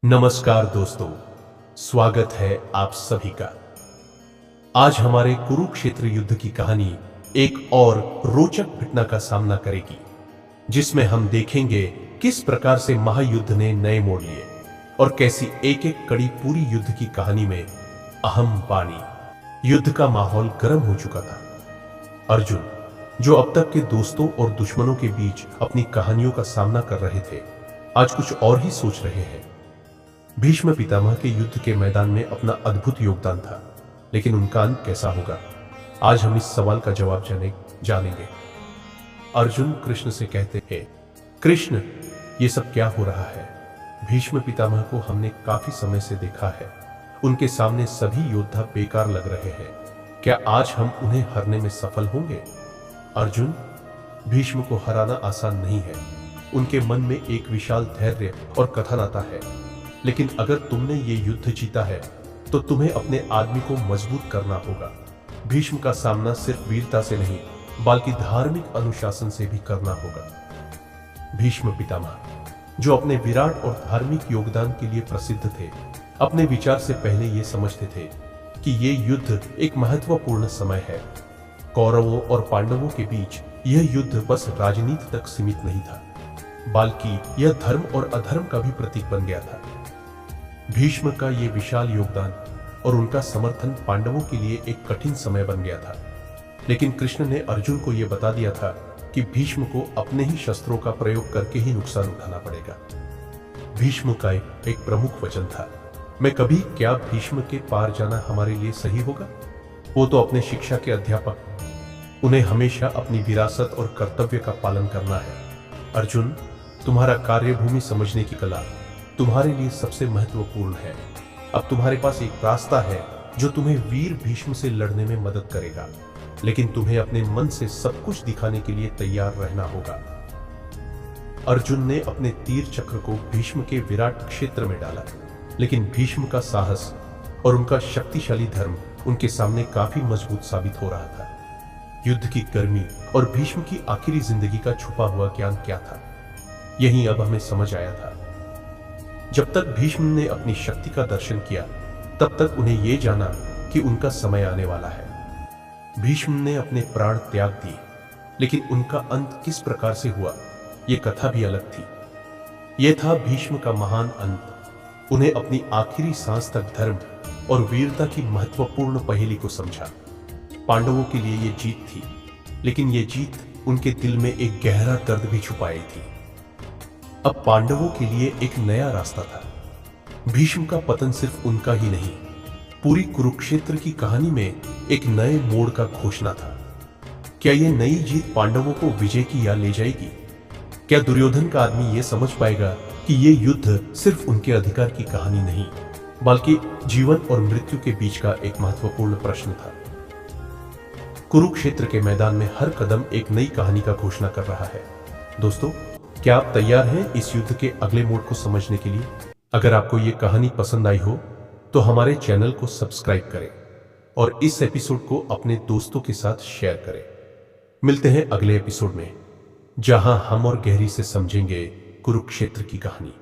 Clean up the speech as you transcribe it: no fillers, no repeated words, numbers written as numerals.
नमस्कार दोस्तों, स्वागत है आप सभी का। आज हमारे कुरुक्षेत्र युद्ध की कहानी एक और रोचक घटना का सामना करेगी, जिसमें हम देखेंगे किस प्रकार से महायुद्ध ने नए मोड़ लिए और कैसी एक एक कड़ी पूरी युद्ध की कहानी में अहम बानी। युद्ध का माहौल गर्म हो चुका था। अर्जुन, जो अब तक के दोस्तों और दुश्मनों के बीच अपनी कहानियों का सामना कर रहे थे, आज कुछ और ही सोच रहे हैं। भीष्म पितामह के युद्ध के मैदान में अपना अद्भुत योगदान था, लेकिन उनका अंत कैसा होगा? आज हम इस सवाल का जवाब जानेंगे। अर्जुन कृष्ण से कहते हैं, कृष्ण, ये सब क्या हो रहा है? भीष्म पितामह को हमने काफी समय से देखा है। उनके सामने सभी योद्धा बेकार लग रहे हैं। क्या आज हम उन्हें हरने में सफल होंगे? अर्जुन, भीष्म को हराना आसान नहीं है। उनके मन में एक विशाल धैर्य और कथन आता है, लेकिन अगर तुमने ये युद्ध जीता है तो तुम्हें अपने आदमी को मजबूत करना होगा। भीष्म का सामना सिर्फ वीरता से नहीं, बल्कि धार्मिक अनुशासन से भी करना होगा। भीष्म पितामह, जो अपने विराट और धार्मिक योगदान के लिए प्रसिद्ध थे, अपने विचार से पहले ये समझते थे कि ये युद्ध एक महत्वपूर्ण समय है। कौरवों और पांडवों के बीच यह युद्ध बस राजनीति तक सीमित नहीं था, बल्कि यह धर्म और अधर्म का भी प्रतीक बन गया था। भीष्म का ये विशाल योगदान और उनका समर्थन पांडवों के लिए एक कठिन समय बन गया था, लेकिन कृष्ण ने अर्जुन को यह बता दिया था कि भीष्म को अपने ही शस्त्रों का प्रयोग करके ही नुकसान उठाना पड़ेगा। भीष्म का एक प्रमुख वचन था, मैं कभी क्या भीष्म के पार जाना हमारे लिए सही होगा? वो तो अपने शिक्षा के अध्यापक, उन्हें हमेशा अपनी विरासत और कर्तव्य का पालन करना है। अर्जुन, तुम्हारा कार्यभूमि समझने की कला तुम्हारे लिए सबसे महत्वपूर्ण है। अब तुम्हारे पास एक रास्ता है जो तुम्हें वीर भीष्म से लड़ने में मदद करेगा, लेकिन तुम्हें अपने मन से सब कुछ दिखाने के लिए तैयार रहना होगा। अर्जुन ने अपने तीर चक्र को भीष्म के विराट क्षेत्र में डाला, लेकिन भीष्म का साहस और उनका शक्तिशाली धर्म उनके सामने काफी मजबूत साबित हो रहा था। युद्ध की गर्मी और भीष्म की आखिरी जिंदगी का छुपा हुआ ज्ञान क्या था, यही अब हमें समझ आया था। जब तक भीष्म ने अपनी शक्ति का दर्शन किया, तब तक उन्हें यह जाना कि उनका समय आने वाला है। भीष्म ने अपने प्राण त्याग दिए, लेकिन उनका अंत किस प्रकार से हुआ, यह कथा भी अलग थी। यह था भीष्म का महान अंत। उन्हें अपनी आखिरी सांस तक धर्म और वीरता की महत्वपूर्ण पहेली को समझा। पांडवों के लिए यह जीत थी, लेकिन यह जीत उनके दिल में एक गहरा दर्द भी छुपाई थी। अब पांडवों के लिए एक नया रास्ता था। भीष्म का पतन सिर्फ उनका ही नहीं, पूरी कुरुक्षेत्र की कहानी में एक नए मोड़ का घोषणा था। क्या यह नई जीत पांडवों को विजय की याद ले जाएगी? क्या दुर्योधन का आदमी यह समझ पाएगा कि यह युद्ध सिर्फ उनके अधिकार की कहानी नहीं, बल्कि जीवन और मृत्यु के बीच का एक महत्वपूर्ण प्रश्न था? कुरुक्षेत्र के मैदान में हर कदम एक नई कहानी का घोषणा कर रहा है। दोस्तों, क्या आप तैयार हैं इस युद्ध के अगले मोड़ को समझने के लिए? अगर आपको ये कहानी पसंद आई हो तो हमारे चैनल को सब्सक्राइब करें और इस एपिसोड को अपने दोस्तों के साथ शेयर करें। मिलते हैं अगले एपिसोड में, जहां हम और गहरी से समझेंगे कुरुक्षेत्र की कहानी।